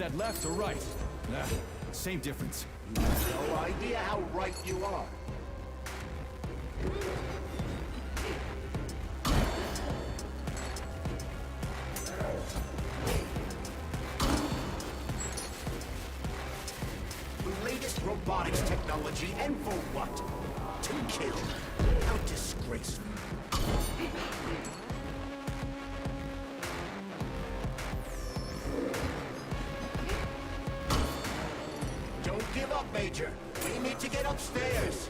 that left or right? Nah, same difference. No idea how right you are. The latest robotics technology, and for what? To kill. How disgraceful. Don't give up, Major. We need to get upstairs.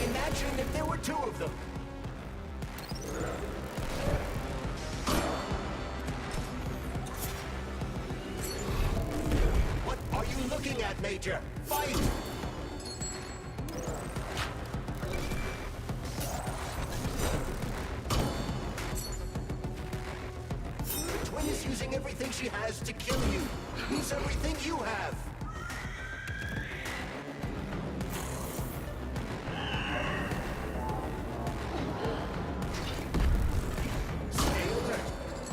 Imagine if there were two of them. What are you looking at, Major? Fight! The twin is using everything she has to kill you. Use everything you have. Stay alert.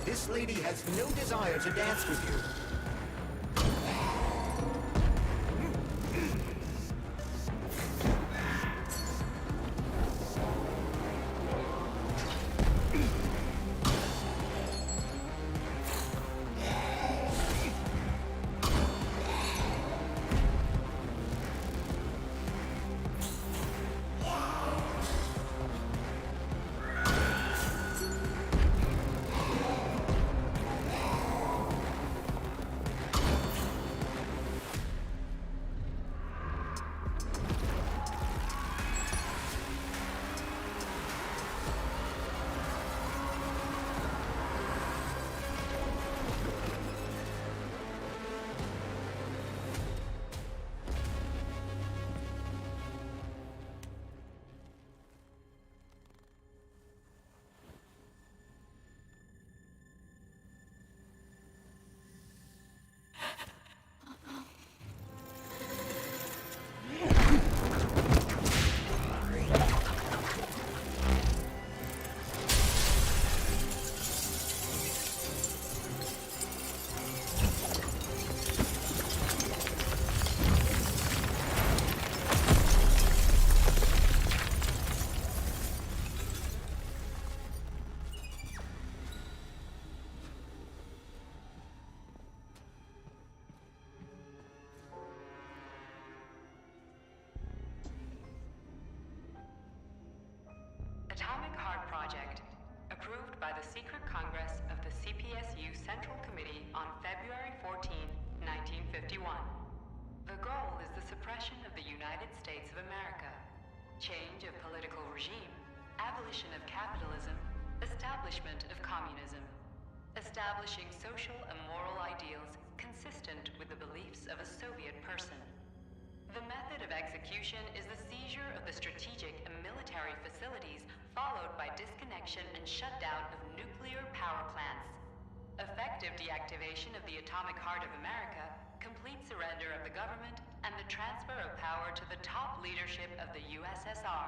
This lady has no desire to dance with you. Atomic Heart Project, approved by the Secret Congress of the CPSU Central Committee on February 14, 1951. The goal is the suppression of the United States of America, change of political regime, abolition of capitalism, establishment of communism, establishing social and moral ideals consistent with the beliefs of a Soviet person. The method of execution is the seizure of the strategic and military facilities, followed by disconnection and shutdown of nuclear power plants. Effective deactivation of the atomic heart of America, complete surrender of the government, and the transfer of power to the top leadership of the USSR.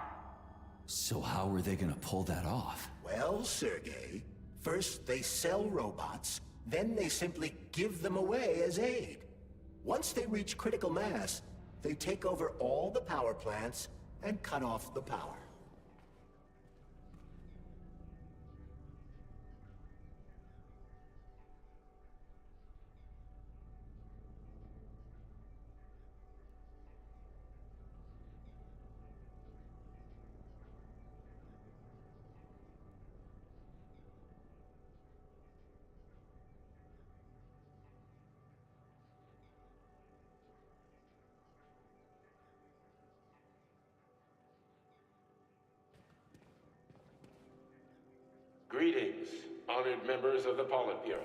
So how are they gonna pull that off? Well, Sergei, first they sell robots, then they simply give them away as aid. Once they reach critical mass, they take over all the power plants and cut off the power. Greetings, honored members of the Politburo.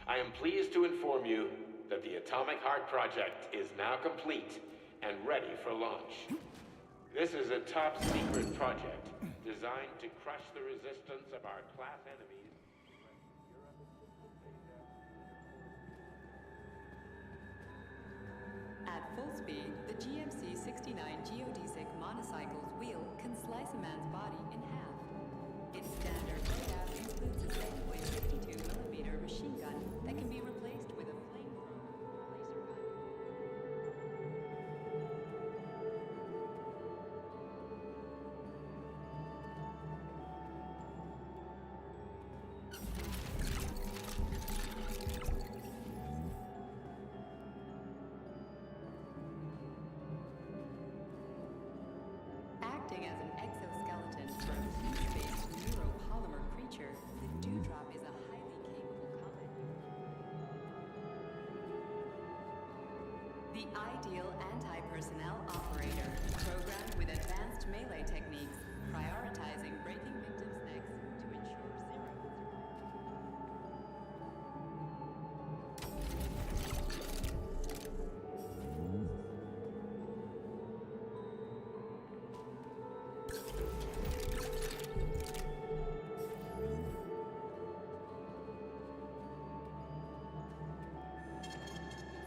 I am pleased to inform you that the Atomic Heart Project is now complete and ready for launch. This is a top-secret project designed to crush the resistance of our class enemies. At full speed, canine geodesic monocycle's wheel can slice a man's body in half. Its standard layout includes a 7.52mm machine gun that can be replaced with a flamethrower or laser gun. Acting as an exoskeleton for a fleet-based neuropolymer creature, the Dewdrop is a highly capable combat unit. The ideal anti-personnel operator, programmed with advanced melee techniques, prioritizing breaking victims' necks to ensure zero.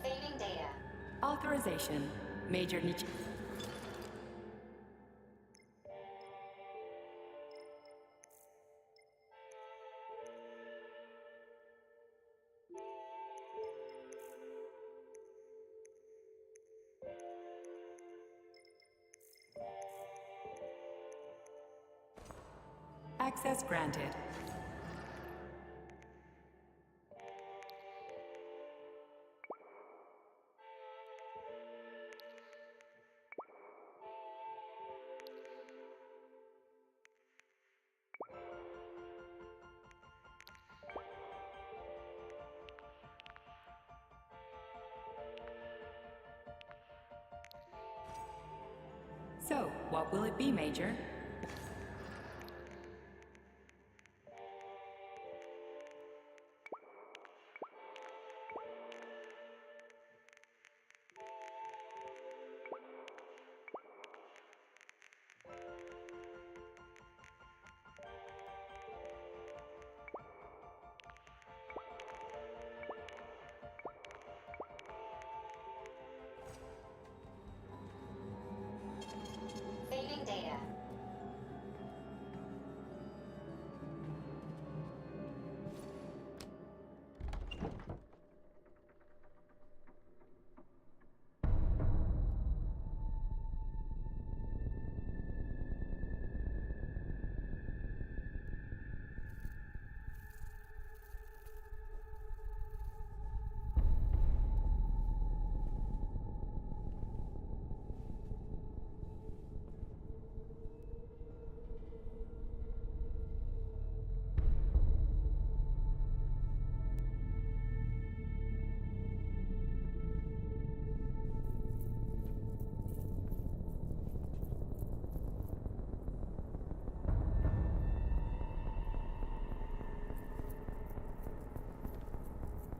Saving data. Authorization. Major Nich. Access granted. So, what will it be, Major? Saving data.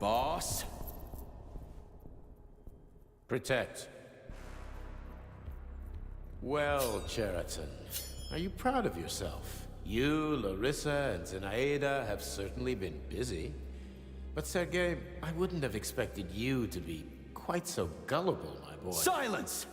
Boss? Protect. Well, Cheriton, are you proud of yourself? You, Larissa, and Zenaida have certainly been busy. But Sergei, I wouldn't have expected you to be quite so gullible, my boy. Silence!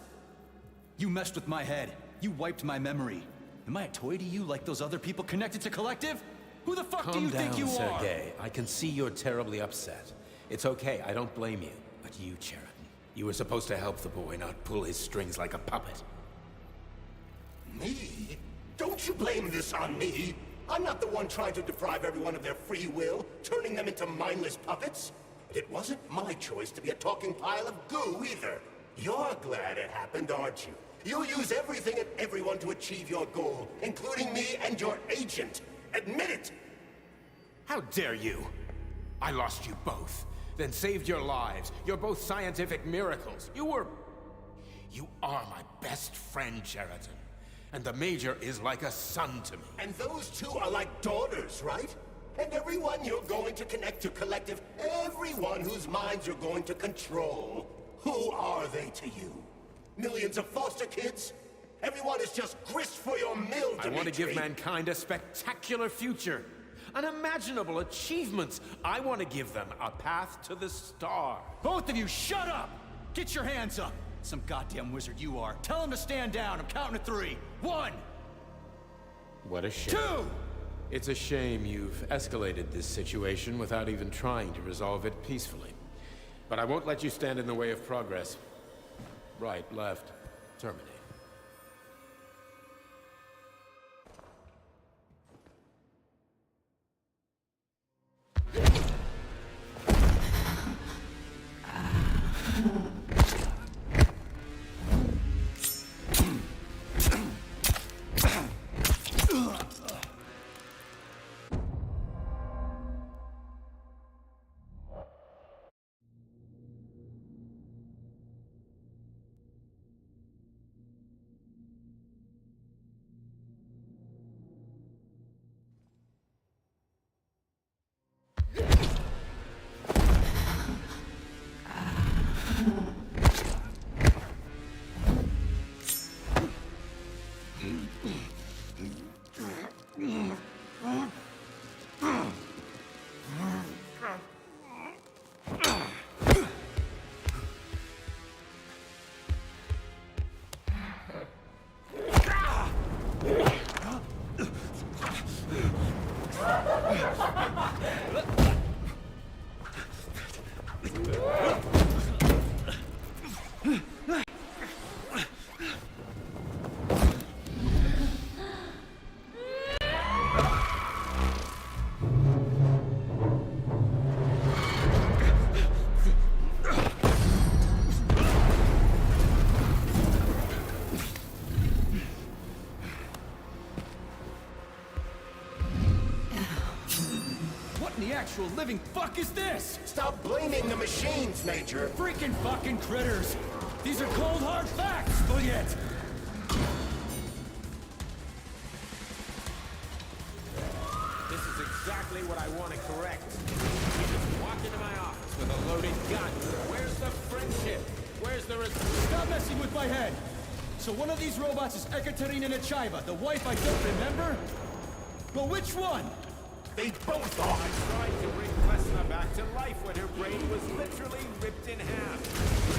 You messed with my head. You wiped my memory. Am I a toy to you like those other people connected to Collective? Who the fuck do you think you are? Calm down, Sergei. I can see you're terribly upset. It's okay, I don't blame you. But you, Cheriton, you were supposed to help the boy, not pull his strings like a puppet. Me? Don't you blame this on me? I'm not the one trying to deprive everyone of their free will, turning them into mindless puppets. It wasn't my choice to be a talking pile of goo either. You're glad it happened, aren't you? You'll use everything and everyone to achieve your goal, including me and your agent. Admit it! How dare you? I lost you both, then saved your lives. You're both scientific miracles. You are my best friend, Cheriton. And the Major is like a son to me. And those two are like daughters, right? And everyone you're going to connect to Collective, everyone whose minds you're going to control. Who are they to you? Millions of foster kids? Everyone is just grist for your mill, Dimitri. I want to give mankind a spectacular future. Unimaginable achievements. I want to give them a path to the star. Both of you, shut up! Get your hands up! Some goddamn wizard you are. Tell him to stand down. I'm counting to 3. 1! What a shame. 2! It's a shame you've escalated this situation without even trying to resolve it peacefully. But I won't let you stand in the way of progress. Right, left, terminate. Actual living fuck is this? Stop blaming the machines, Major! Freaking fucking critters! These are cold hard facts, but yet... This is exactly what I want to correct. You just walk into my office with a loaded gun. Where's the friendship? Where's the Stop messing with my head! So one of these robots is Ekaterina Nechaeva, the wife I don't remember? Well, which one? They both are! I tried to bring Vesna back to life when her brain was literally ripped in half.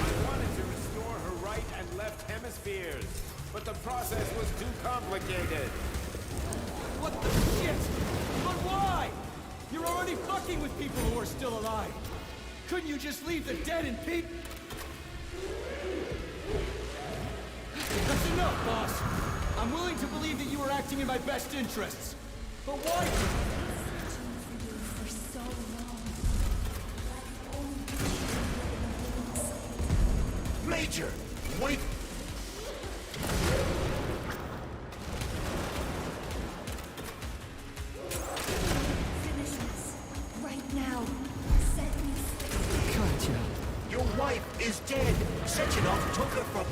I wanted to restore her right and left hemispheres, but the process was too complicated. What the shit? But why? You're already fucking with people who are still alive. Couldn't you just leave the dead in peace? That's enough, boss. I'm willing to believe that you were acting in my best interests. But why? Major! Wait! Finish this. Right now. Set me free. Katya. Your wife is dead! Sechenov took her from...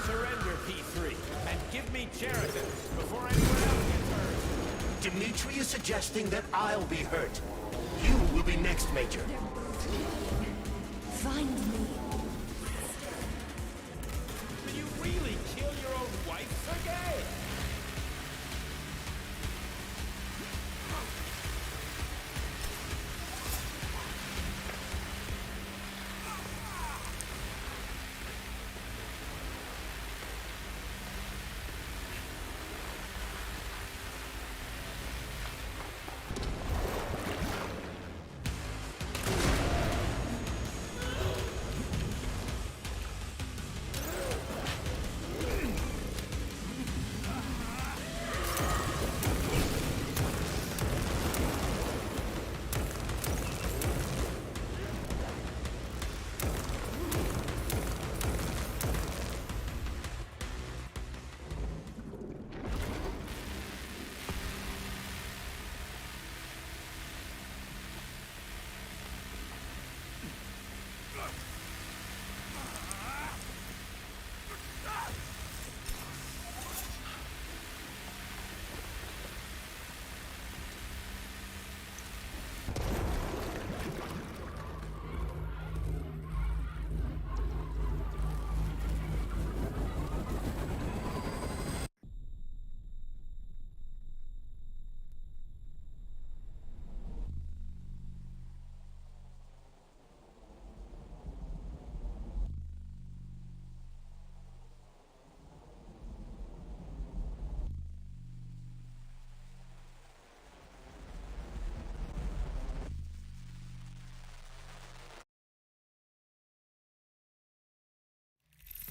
Surrender, P3, and give me Cheriton before anyone else gets hurt. Dimitri is suggesting that I'll be hurt. You will be next, Major. Find me. Will you really kill your own wife, Sergei?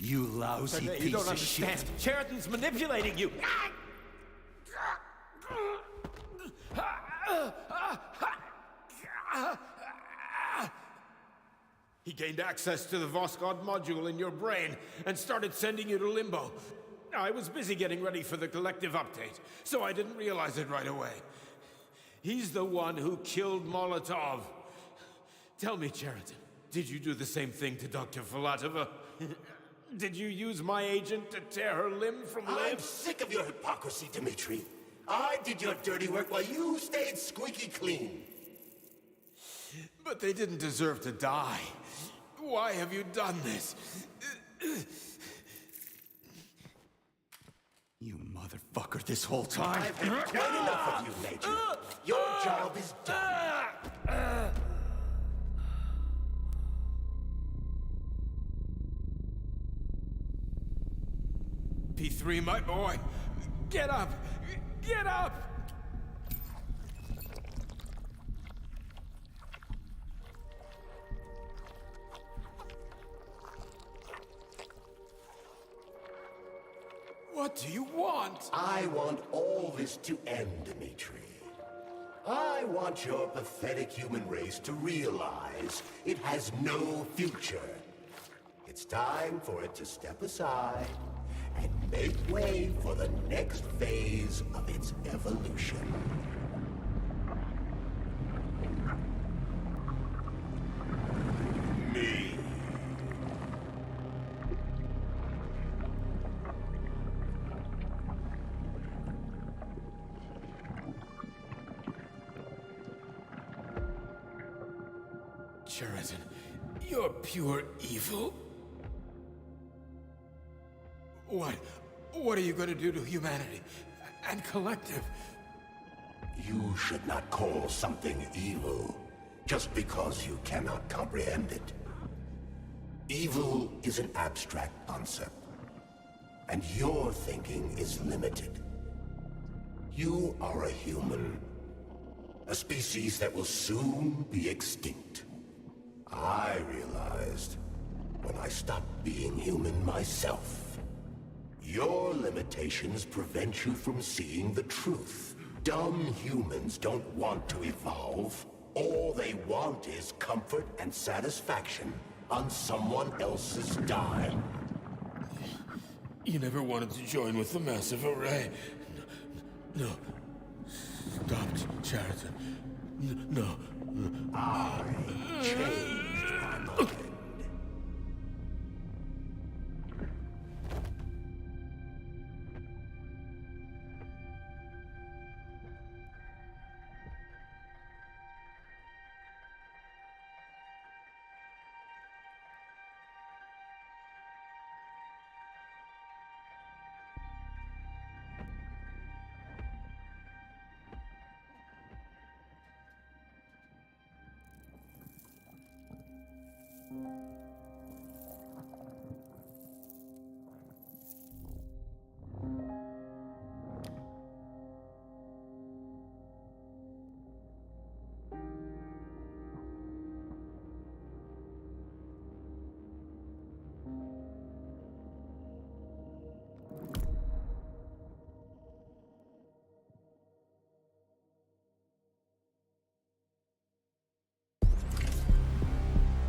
You lousy You piece don't of understand. shit. Sheraton's manipulating you. He gained access to the Voskhod module in your brain and started sending you to Limbo. I was busy getting ready for the collective update, so I didn't realize it right away. He's the one who killed Molotov. Tell me, Sheraton, did you do the same thing to Dr. Filatova? Did you use my agent to tear her limb from limb? I'm sick of your hypocrisy, Dmitri. I did your dirty work while you stayed squeaky clean. But they didn't deserve to die. Why have you done this? You motherfucker this whole time. I've had quite enough of you, Major. Your job is done. P3, my boy. Get up! Get up! What do you want? I want all this to end, Dmitri. I want your pathetic human race to realize it has no future. It's time for it to step aside and make way for the next phase of its evolution. Me. Sheraton, you're pure evil. What are you going to do to humanity and collective? You should not call something evil just because you cannot comprehend it. Evil is an abstract concept, and your thinking is limited. You are a human, a species that will soon be extinct. I realized when I stopped being human myself. Your limitations prevent you from seeing the truth. Dumb humans don't want to evolve. All they want is comfort and satisfaction on someone else's dime. You never wanted to join with the massive array. No. Stop, Sheraton. No. I changed my mind.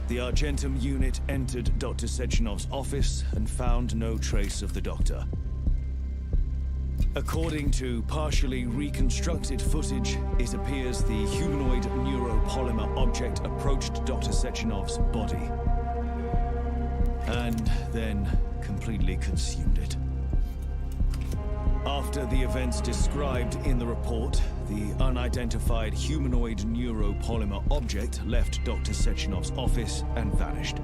The Argentum unit entered Dr. Sechenov's office and found no trace of the doctor. According to partially reconstructed footage, it appears the humanoid neuropolymer object approached Dr. Sechenov's body and then completely consumed it. After the events described in the report, the unidentified humanoid neuropolymer object left Dr. Sechenov's office and vanished.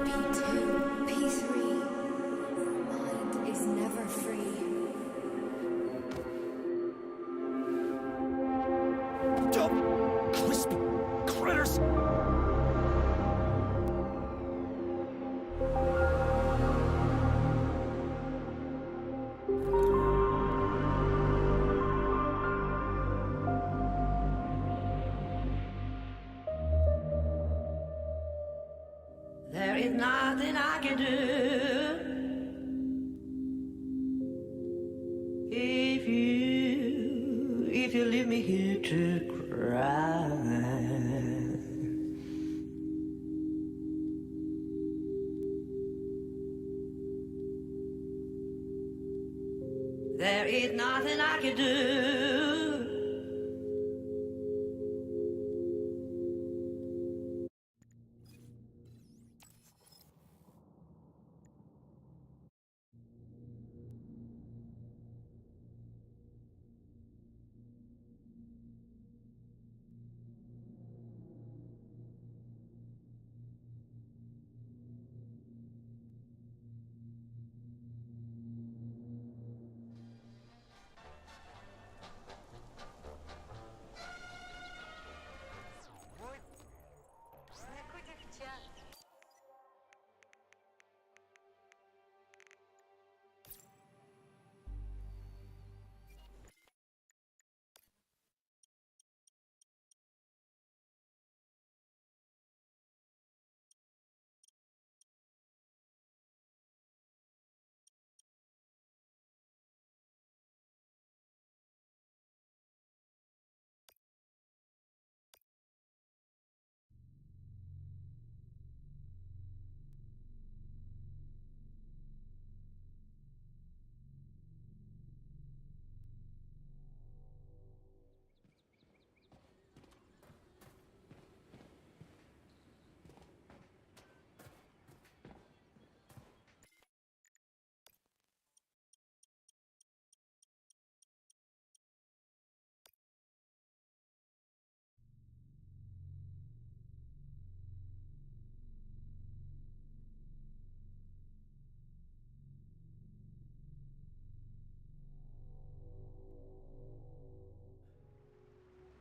P2, P3. Your mind is never free. Dumb, crispy critters! There is nothing I can do. If you leave me here to cry. There is nothing I can do.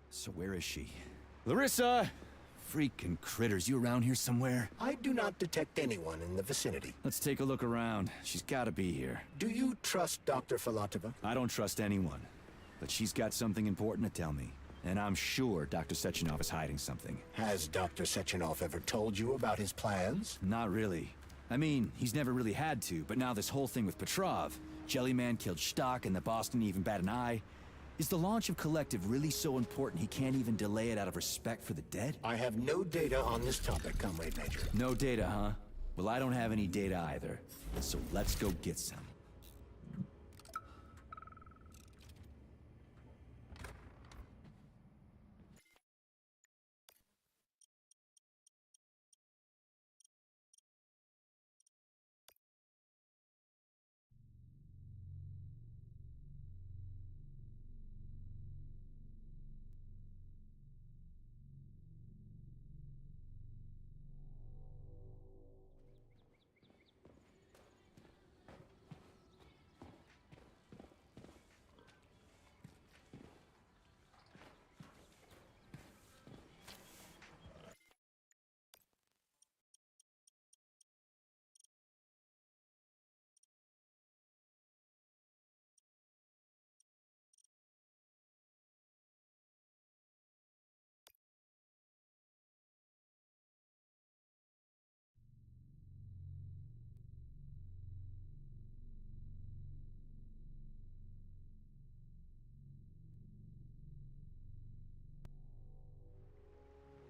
So where is she? Larissa! Freaking critters, you around here somewhere? I do not detect anyone in the vicinity. Let's take a look around. She's gotta be here. Do you trust Dr. Filatova? I don't trust anyone. But she's got something important to tell me. And I'm sure Dr. Sechenov is hiding something. Has Dr. Sechenov ever told you about his plans? Not really. I mean, he's never really had to, but now this whole thing with Petrov, Jellyman killed Stock and the boss didn't even bat an eye. Is the launch of Collective really so important he can't even delay it out of respect for the dead? I have no data on this topic, Comrade Major. No data, huh? Well, I don't have any data either. So let's go get some.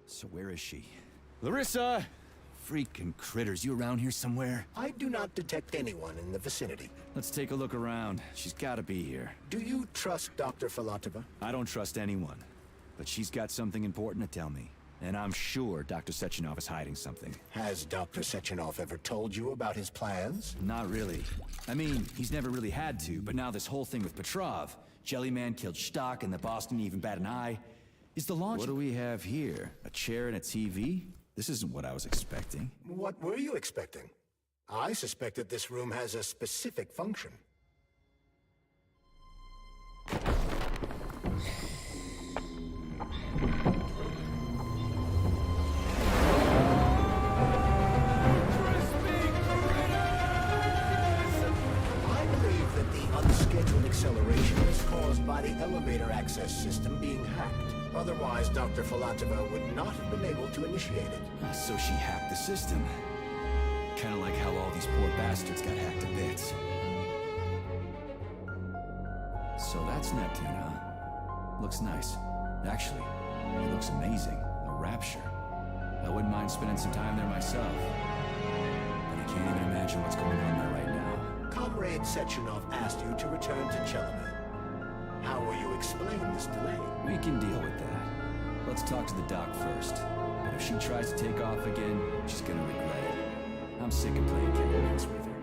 So where is she? Larissa! Freaking critters, you around here somewhere? I do not detect anyone in the vicinity. Let's take a look around. She's gotta be here. Do you trust Dr. Filatova? I don't trust anyone. But she's got something important to tell me. And I'm sure Dr. Sechenov is hiding something. Has Dr. Sechenov ever told you about his plans? Not really. I mean, he's never really had to, but now this whole thing with Petrov, Jellyman killed Stock and the boss didn't even bat an eye. Is the launch— What do we have here? A chair and a TV? This isn't what I was expecting. What were you expecting? I suspected this room has a specific function. Acceleration is caused by the elevator access system being hacked. Otherwise, Dr. Filatova would not have been able to initiate it. So she hacked the system. Kinda like how all these poor bastards got hacked to bits. So that's Neptune, huh? Looks nice. Actually, it looks amazing. A rapture. I wouldn't mind spending some time there myself. But I can't even imagine what's going on there right now. Comrade Sechenov asked you to return to Chelaman. How will you explain this delay? We can deal with that. Let's talk to the doc first. But if she tries to take off again, she's gonna regret it. I'm sick of playing games with her.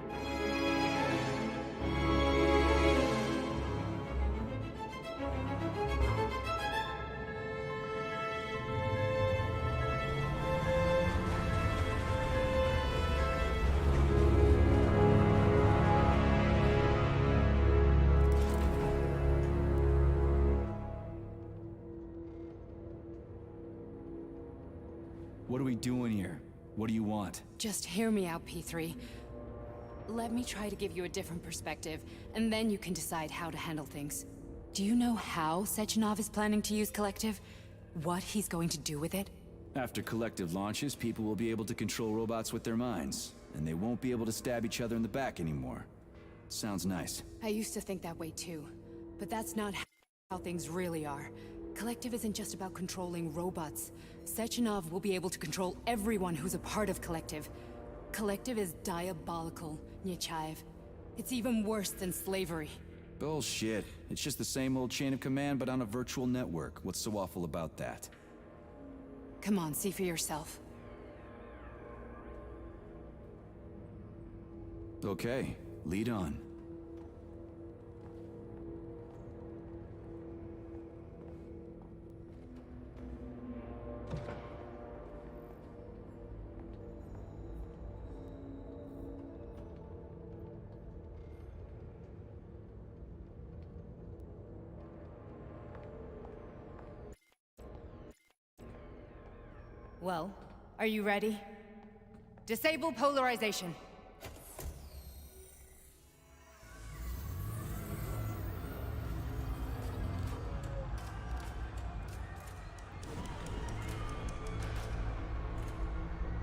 What are we doing here? What do you want? Just hear me out, P3. Let me try to give you a different perspective, and then you can decide how to handle things. Do you know how Sechenov is planning to use Collective? What he's going to do with it? After Collective launches, people will be able to control robots with their minds, and they won't be able to stab each other in the back anymore. Sounds nice. I used to think that way too, but that's not how things really are. Collective isn't just about controlling robots. Sechenov will be able to control everyone who's a part of Collective. Collective is diabolical, Nechayev. It's even worse than slavery. Bullshit. It's just the same old chain of command, but on a virtual network. What's so awful about that? Come on, see for yourself. Okay, lead on. Well, are you ready? Disable polarization.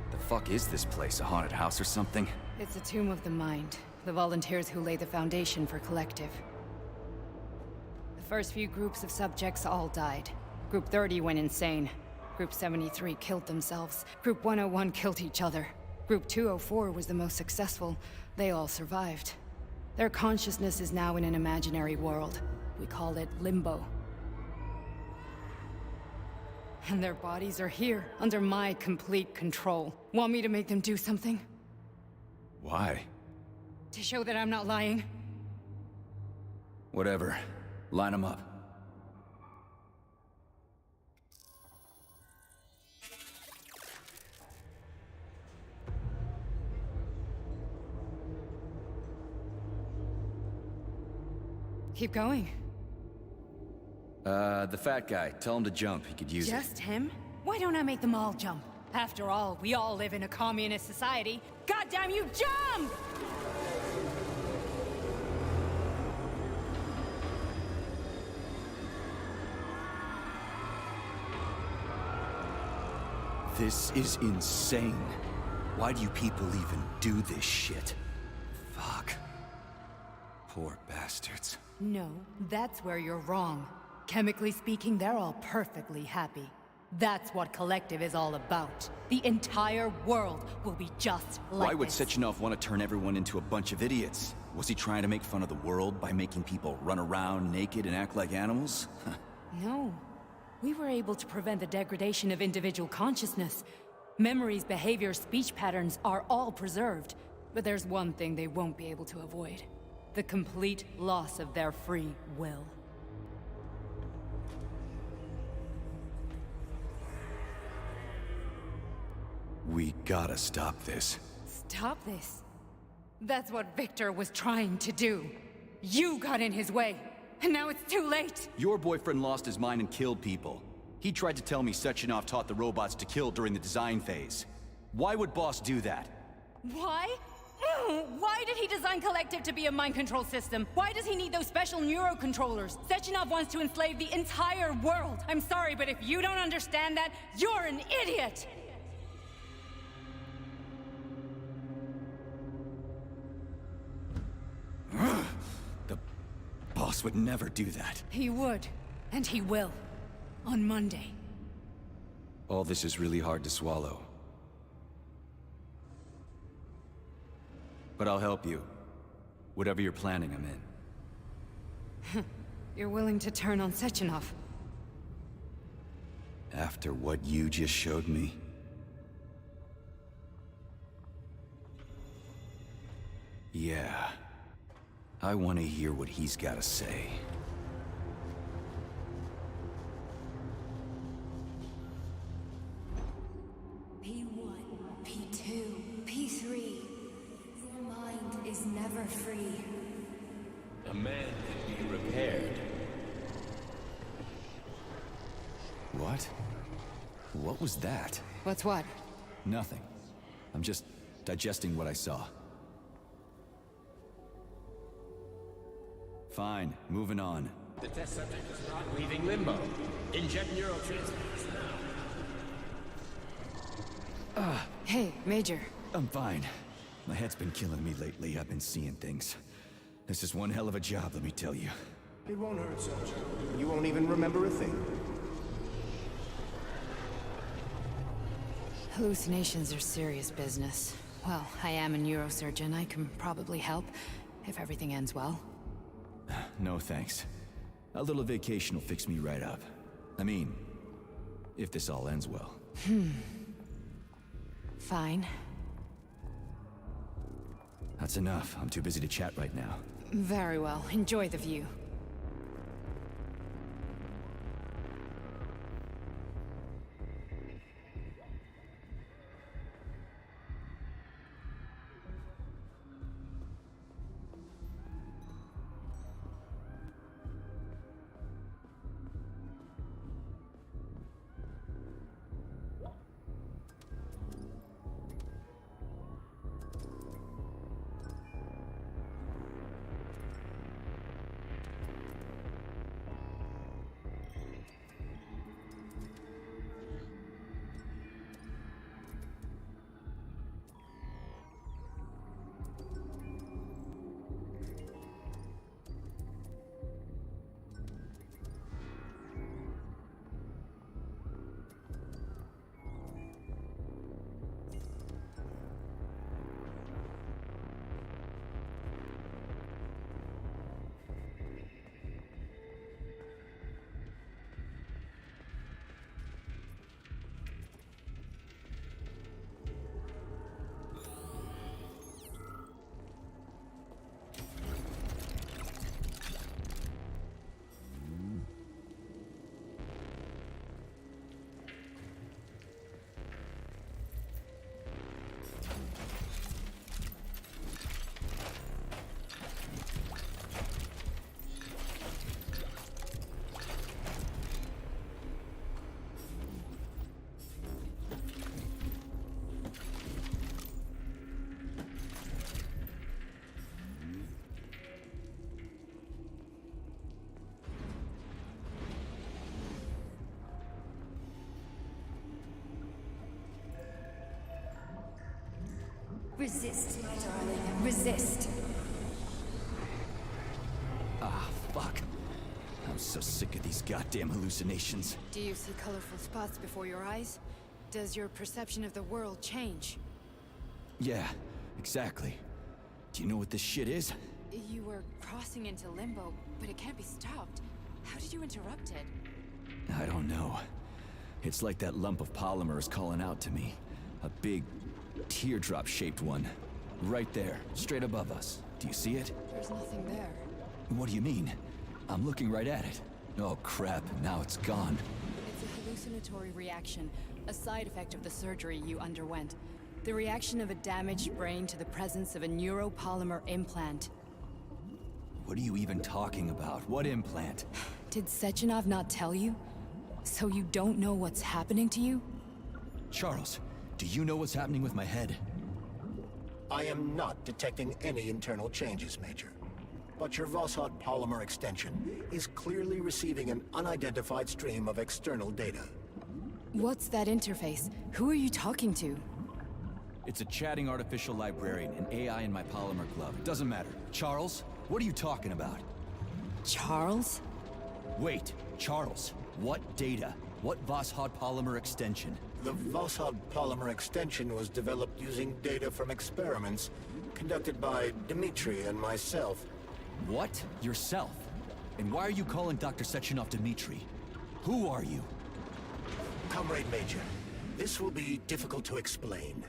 The fuck is this place? A haunted house or something? It's a tomb of the mind. The volunteers who lay the foundation for Collective. The first few groups of subjects all died. Group 30 went insane. Group 73 killed themselves. Group 101 killed each other. Group 204 was the most successful. They all survived. Their consciousness is now in an imaginary world. We call it Limbo. And their bodies are here, under my complete control. Want me to make them do something? Why? To show that I'm not lying? Whatever. Line them up. Keep going. The fat guy. Tell him to jump. He could use it. Just him? Why don't I make them all jump? After all, we all live in a communist society. Goddamn you, jump! This is insane. Why do you people even do this shit? Fuck. Poor bastards. No, that's where you're wrong. Chemically speaking, they're all perfectly happy. That's what Collective is all about. The entire world will be just like Why would this. Sechenov want to turn everyone into a bunch of idiots? Was he trying to make fun of the world by making people run around naked and act like animals? No. We were able to prevent the degradation of individual consciousness. Memories, behaviors, speech patterns are all preserved. But there's one thing they won't be able to avoid. The complete loss of their free will. We gotta stop this. Stop this. That's what Victor was trying to do. You got in his way, and now it's too late. Your boyfriend lost his mind and killed people. He tried to tell me Sechenov taught the robots to kill during the design phase. Why would Boss do that? Why? Why did he design Collective to be a mind control system? Why does he need those special neurocontrollers? Sechenov wants to enslave the entire world. I'm sorry, but if you don't understand that, you're an idiot! boss would never do that. He would. And he will. On Monday. All this is really hard to swallow. But I'll help you. Whatever you're planning, I'm in. You're willing to turn on Sechenov? After what you just showed me? Yeah. I want to hear what he's got to say. P1, P2, P3. Your mind is never free. A man can be repaired. What? What was that? What's what? Nothing. I'm just digesting what I saw. Fine, moving on. The test subject is not leaving limbo. Inject neurotransmitters now. Hey, Major. I'm fine. My head's been killing me lately. I've been seeing things. This is one hell of a job, let me tell you. It won't hurt, soldier. You won't even remember a thing. Hallucinations are serious business. Well, I am a neurosurgeon. I can probably help, if everything ends well. No thanks. A little vacation will fix me right up. I mean, if this all ends well. Fine. That's enough. I'm too busy to chat right now. Very well. Enjoy the view. Resist, my darling. Resist. Ah, fuck. I'm so sick of these goddamn hallucinations. Do you see colorful spots before your eyes? Does your perception of the world change? Yeah, exactly. Do you know what this shit is? You were crossing into limbo, but it can't be stopped. How did you interrupt it? I don't know. It's like that lump of polymer is calling out to me. A big, teardrop-shaped one. Right there, straight above us. Do you see it? There's nothing there. What do you mean? I'm looking right at it. Oh crap, now it's gone. It's a hallucinatory reaction, a side effect of the surgery you underwent. The reaction of a damaged brain to the presence of a neuropolymer implant. What are you even talking about? What implant? Did Sechenov not tell you? So you don't know what's happening to you? Charles, do you know what's happening with my head? I am not detecting any internal changes, Major. But your Vossot polymer extension is clearly receiving an unidentified stream of external data. What's that interface? Who are you talking to? It's a chatting artificial librarian, an AI in my polymer glove. It doesn't matter. Charles, what are you talking about? Charles? Wait, Charles, what data? What Voskhod polymer extension? The Voskhod polymer extension was developed using data from experiments conducted by Dmitri and myself. What? Yourself? And why are you calling Dr. Sechenov Dmitri? Who are you? Comrade Major, this will be difficult to explain.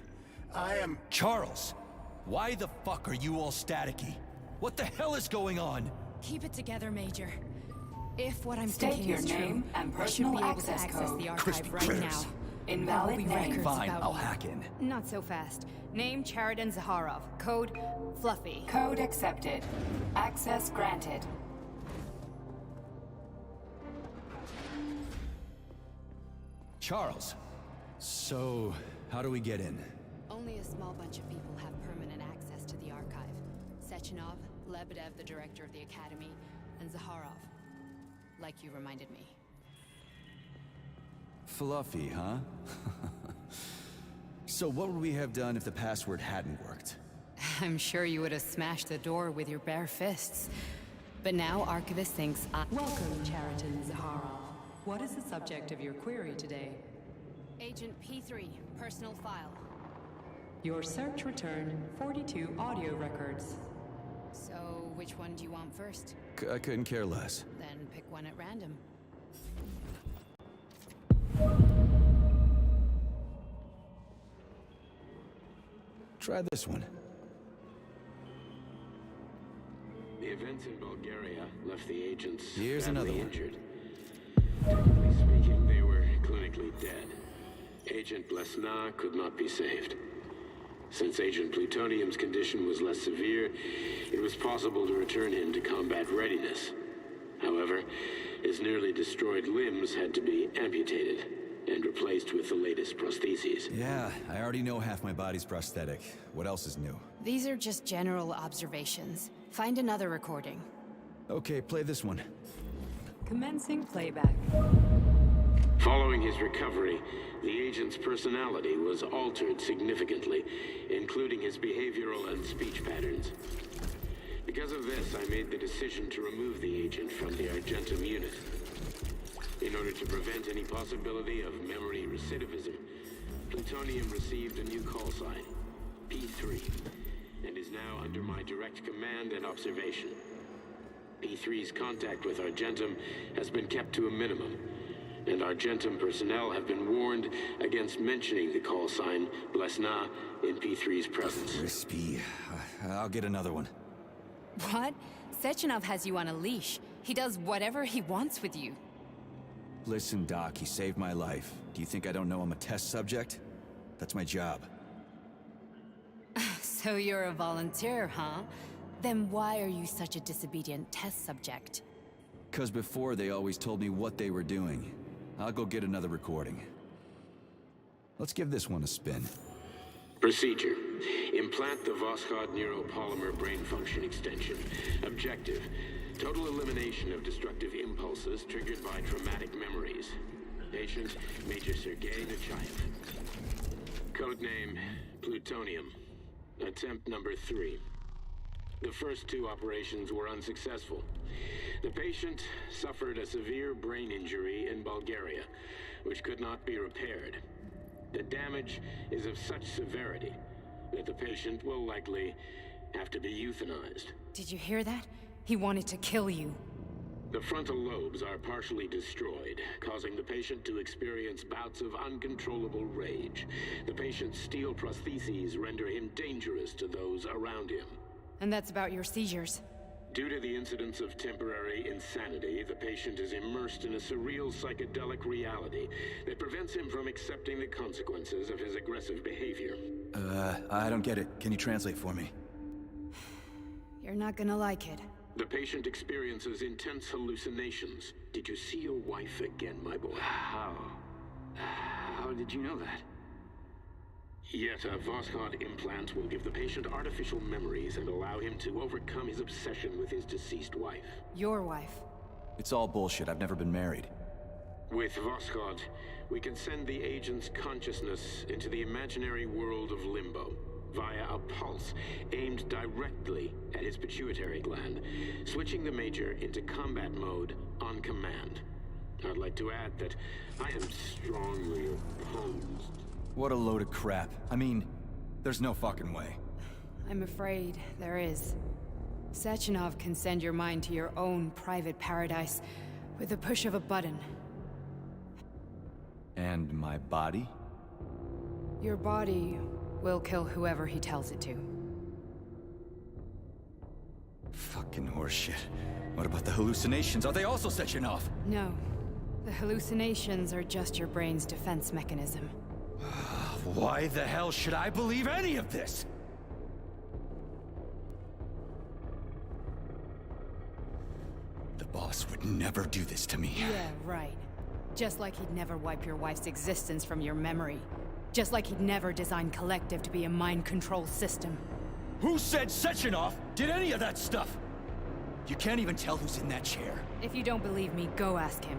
I am... Charles! Why the fuck are you all staticky? What the hell is going on? Keep it together, Major. If what I'm State thinking your is name true, and I should be personal able to access access code. the Crispy archive right critters. now. Invalid There will be name. records Fine, about I'll you. hack in. Not so fast. Name Cheriton Zaharov. Code Fluffy. Code accepted. Access granted. Charles, so how do we get in? Only a small bunch of people have permanent access to the archive. Sechenov, Lebedev, the director of the Academy, and Zaharov. Like you reminded me. Fluffy, huh? So what would we have done if the password hadn't worked? I'm sure you would have smashed the door with your bare fists. But now Archivist thinks Welcome, Cheriton Zaharov. What is the subject of your query today? Agent P3, personal file. Your search returned 42 audio records. So, which one do you want first? I couldn't care less. Then pick one at random. Try this one. The events in Bulgaria left the agents Here's badly another one. injured. Technically speaking, they were clinically dead. Agent Blesna could not be saved. Since Agent Plutonium's condition was less severe, it was possible to return him to combat readiness. However, his nearly destroyed limbs had to be amputated and replaced with the latest prostheses. Yeah, I already know half my body's prosthetic. What else is new? These are just general observations. Find another recording. Okay, play this one. Commencing playback. Following his recovery, the agent's personality was altered significantly, including his behavioral and speech patterns. Because of this, I made the decision to remove the agent from the Argentum unit. In order to prevent any possibility of memory recidivism, Plutonium received a new call sign, P3, and is now under my direct command and observation. P3's contact with Argentum has been kept to a minimum, and Argentum personnel have been warned against mentioning the call sign Blesna in P3's presence. Crispy. I'll get another one. What? Sechenov has you on a leash. He does whatever he wants with you. Listen, Doc, he saved my life. Do you think I don't know I'm a test subject? That's my job. So you're a volunteer, huh? Then why are you such a disobedient test subject? 'Cause before they always told me what they were doing. I'll go get another recording. Let's give this one a spin. Procedure. Implant the Voskhod neuropolymer brain function extension. Objective. Total elimination of destructive impulses triggered by traumatic memories. Patient, Major Sergei Nechayev. Codename, Plutonium. Attempt number 3. The first 2 operations were unsuccessful. The patient suffered a severe brain injury in Bulgaria, which could not be repaired. The damage is of such severity that the patient will likely have to be euthanized. Did you hear that? He wanted to kill you. The frontal lobes are partially destroyed, causing the patient to experience bouts of uncontrollable rage. The patient's steel prostheses render him dangerous to those around him. And that's about your seizures. Due to the incidence of temporary insanity, the patient is immersed in a surreal psychedelic reality that prevents him from accepting the consequences of his aggressive behavior. I don't get it. Can you translate for me? You're not gonna like it. The patient experiences intense hallucinations. Did you see your wife again, my boy? How did you know that? Yet a Voskhod implant will give the patient artificial memories and allow him to overcome his obsession with his deceased wife. Your wife. It's all bullshit. I've never been married. With Voskhod, we can send the agent's consciousness into the imaginary world of Limbo. via a pulse aimed directly at his pituitary gland, switching the Major into combat mode on command. I'd like to add that I am strongly opposed. What a load of crap. I mean, there's no fucking way. I'm afraid there is. Sechenov can send your mind to your own private paradise with the push of a button. And my body? Your body will kill whoever he tells it to. Fucking horseshit. What about the hallucinations? Are they also Sechenov? No. The hallucinations are just your brain's defense mechanism. Why the hell should I believe any of this? The boss would never do this to me. Yeah, right. Just like he'd never wipe your wife's existence from your memory. Just like he'd never design Collective to be a mind control system. Who said Sechenov did any of that stuff? You can't even tell who's in that chair. If you don't believe me, go ask him.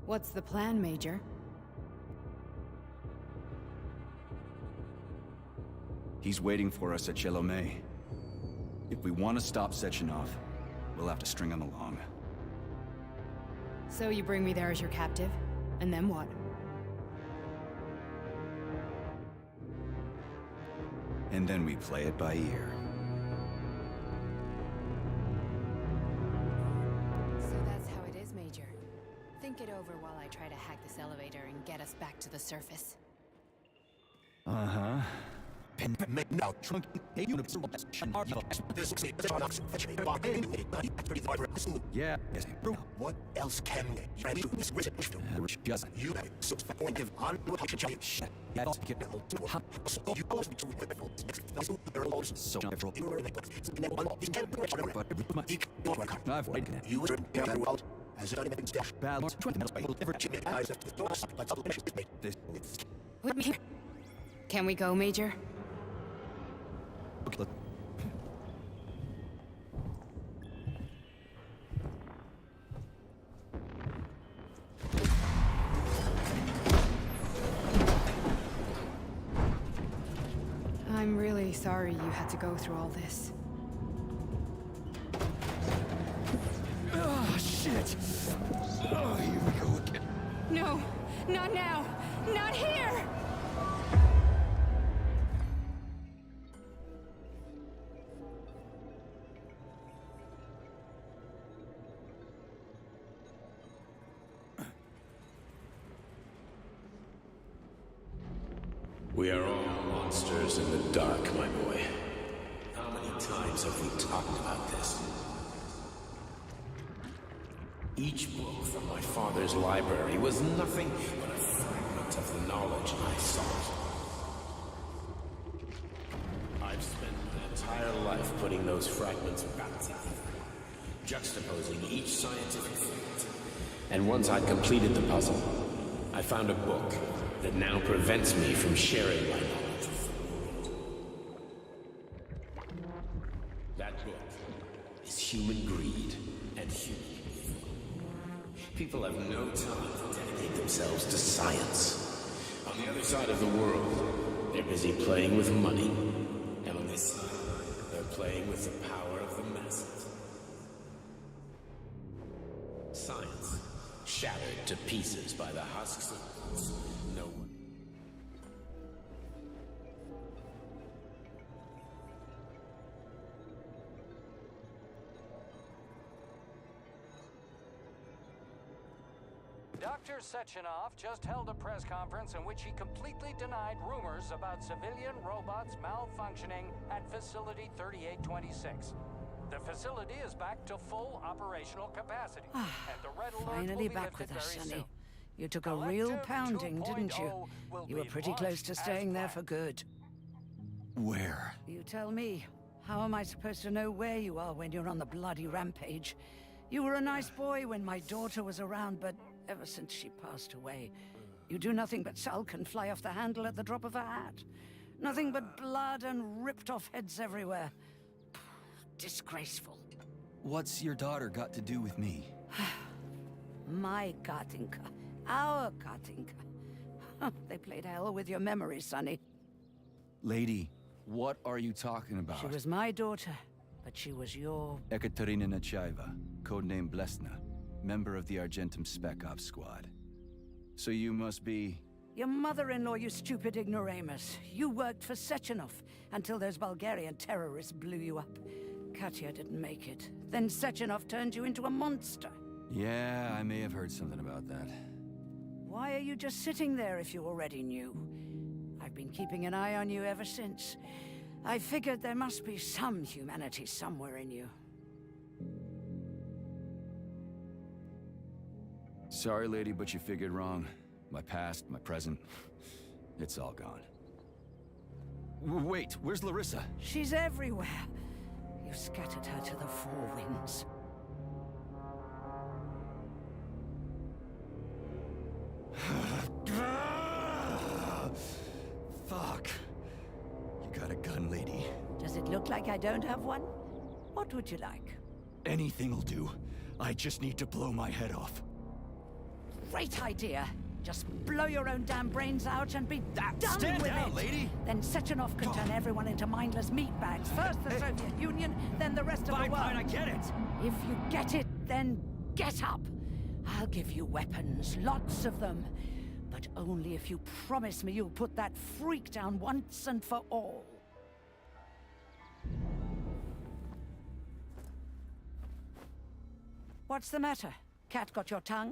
What's the plan, Major? He's waiting for us at Chelomey. If we want to stop Sechenov, we'll have to string him along. So you bring me there as your captive? And then what? And then we play it by ear. So that's how it is, Major. Think it over while I try to hack this elevator and get us back to the surface. Uh-huh. Now, Yeah. Yes. what else can we? You Can we go, Major? I'm really sorry you had to go through all this. Oh, shit! Oh, here we go again. No! Not now! Not here! We are all monsters in the dark, my boy. How many times have we talked about this? Each book from my father's library was nothing but a fragment of the knowledge I sought. I've spent my entire life putting those fragments back together, juxtaposing each scientific fact. And once I'd completed the puzzle, I found a book that now prevents me from sharing my knowledge with the world. That book is human greed and human evil. People have no time to dedicate themselves to science. On the other side of the world, they're busy playing with money. And on this side, they're playing with the power of the masses. Science, shattered to pieces by the husks of books. No one. Dr. Sechenov just held a press conference in which he completely denied rumors about civilian robots malfunctioning at Facility 3826. The facility is back to full operational capacity, and the red alert will Finally be back with lifted us, very Sonny. soon. You took a real Collective pounding, didn't you? 2.0 will You were be pretty close to launched staying as there planned. for good. Where? You tell me. How am I supposed to know where you are when you're on the bloody rampage? You were a nice boy when my daughter was around, but ever since she passed away, you do nothing but sulk and fly off the handle at the drop of a hat. Nothing but blood and ripped off heads everywhere. Disgraceful. What's your daughter got to do with me? My Katinka. Our Katinka. They played hell with your memory, Sonny. Lady, what are you talking about? She was my daughter, but she was your... Ekaterina Nechaeva, codename Blesna, member of the Argentum Spec Ops squad. So you must be... Your mother-in-law, you stupid ignoramus. You worked for Sechenov until those Bulgarian terrorists blew you up. Katya didn't make it. Then Sechenov turned you into a monster. Yeah, I may have heard something about that. Why are you just sitting there if you already knew? I've been keeping an eye on you ever since. I figured there must be some humanity somewhere in you. Sorry, lady, but you figured wrong. My past, my present, it's all gone. Wait, where's Larissa? She's everywhere. You scattered her to the four winds. Fuck. You got a gun, lady. Does it look like I don't have one? What would you like? Anything'll do. I just need to blow my head off. Great idea. Just blow your own damn brains out and be done Stand with down, it. lady! Then Sechenov can turn everyone into mindless meatbags. First the Soviet Union, then the rest of the world. Fine, I get it! If you get it, then get up. I'll give you weapons, lots of them. But only if you promise me you'll put that freak down once and for all. What's the matter? Cat got your tongue?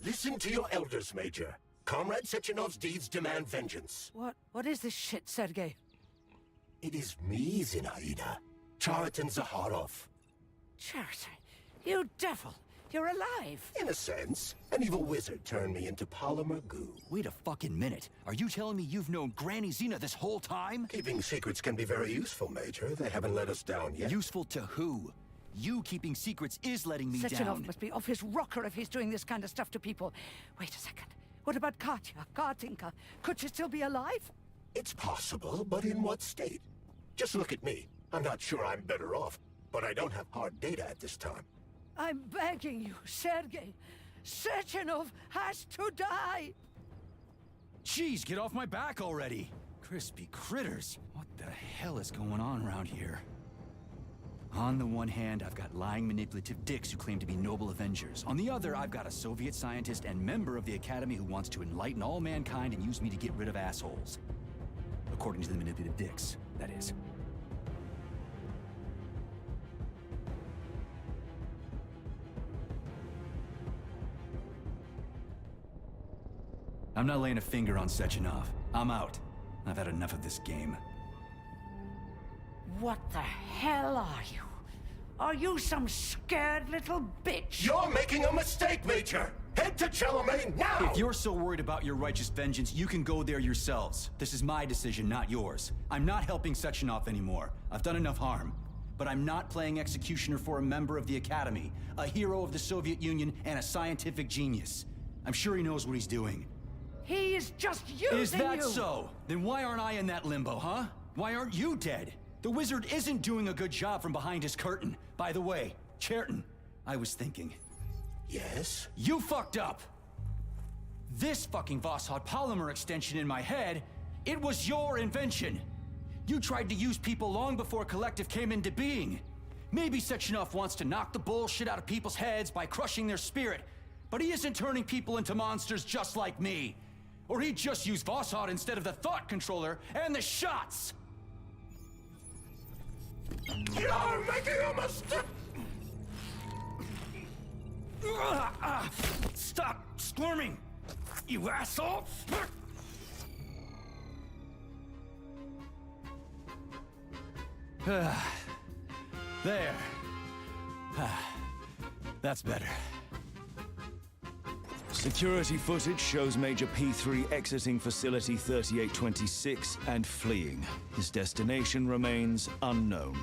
Listen to your elders, Major. Comrade Sechenov's deeds demand vengeance. What is this shit, Sergei? It is me, Zinaida. Chariton Zaharov. Chariton, you devil! You're alive! In a sense, an evil wizard turned me into polymer goo. Wait a fucking minute. Are you telling me you've known Granny Zena this whole time? Keeping secrets can be very useful, Major. They haven't let us down yet. Useful to who? You keeping secrets is letting me Sechenov down. must be off his rocker if he's doing this kind of stuff to people. Wait a second. What about Katya, Katinka? Could she still be alive? It's possible, but in what state? Just look at me. I'm not sure I'm better off, but I don't have hard data at this time. I'm begging you, Sergei. Sechenov has to die! Jeez, get off my back already! Crispy critters. What the hell is going on around here? On the one hand, I've got lying, manipulative dicks who claim to be noble avengers. On the other, I've got a Soviet scientist and member of the Academy who wants to enlighten all mankind and use me to get rid of assholes. According to the manipulative dicks, that is. I'm not laying a finger on Sechenov. I'm out. I've had enough of this game. What the hell are you? Are you some scared little bitch? You're making a mistake, Major! Head to Chelomane now! If you're so worried about your righteous vengeance, you can go there yourselves. This is my decision, not yours. I'm not helping Sechenov anymore. I've done enough harm. But I'm not playing executioner for a member of the Academy, a hero of the Soviet Union, and a scientific genius. I'm sure he knows what he's doing. He is just using you! Is that so? Then why aren't I in that limbo, huh? Why aren't you dead? The wizard isn't doing a good job from behind his curtain. By the way, Cherton, I was thinking. Yes? You fucked up! This fucking Voskhod polymer extension in my head, it was your invention! You tried to use people long before Collective came into being. Maybe Sechenov wants to knock the bullshit out of people's heads by crushing their spirit, but he isn't turning people into monsters just like me. Or he'd just use Voskhod instead of the thought controller and the shots! You're making a mistake! Stop squirming, you asshole! There. That's better. Security footage shows Major P3 exiting Facility 3826 and fleeing. His destination remains unknown.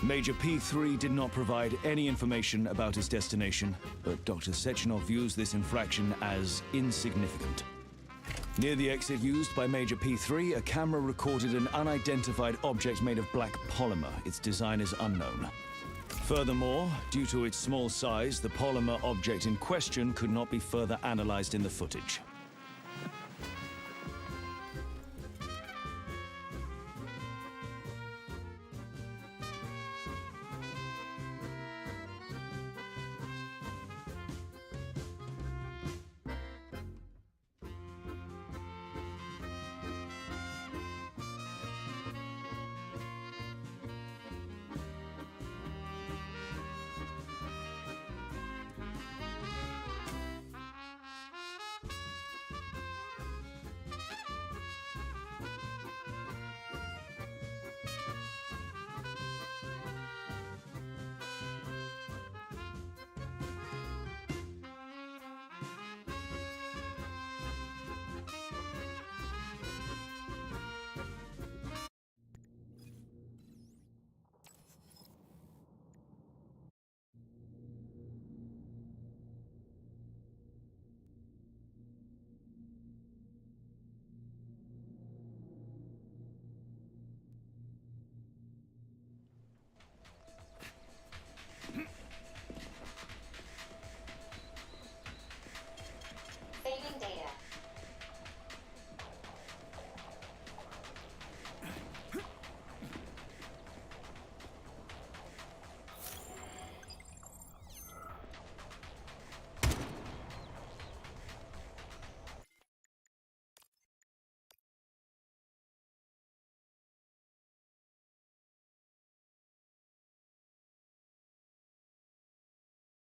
Major P3 did not provide any information about his destination, but Dr. Sechenov views this infraction as insignificant. Near the exit used by Major P3, a camera recorded an unidentified object made of black polymer. Its design is unknown. Furthermore, due to its small size, the polymer object in question could not be further analyzed in the footage.